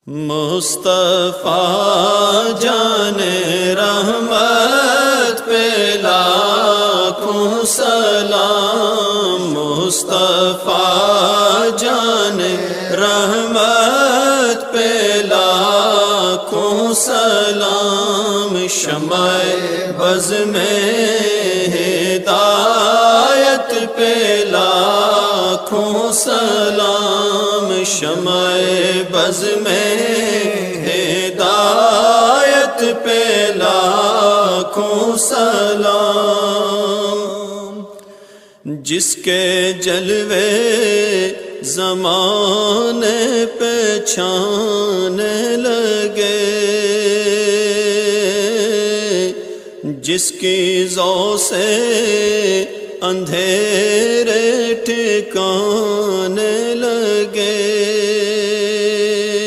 مصطفیٰ جان رحمت پہ لاکھوں سلام، مصطفیٰ جان رحمت پہ لاکھوں سلام، شمع بز میں ہدایت پہ لاکھوں سلام، شمع بز میں ہدایت پہ لاکھوں سلام، جس کے جلوے زمانے پہ چھانے لگے، جس کی ضو سے اندھیرے ٹھکانے لگے،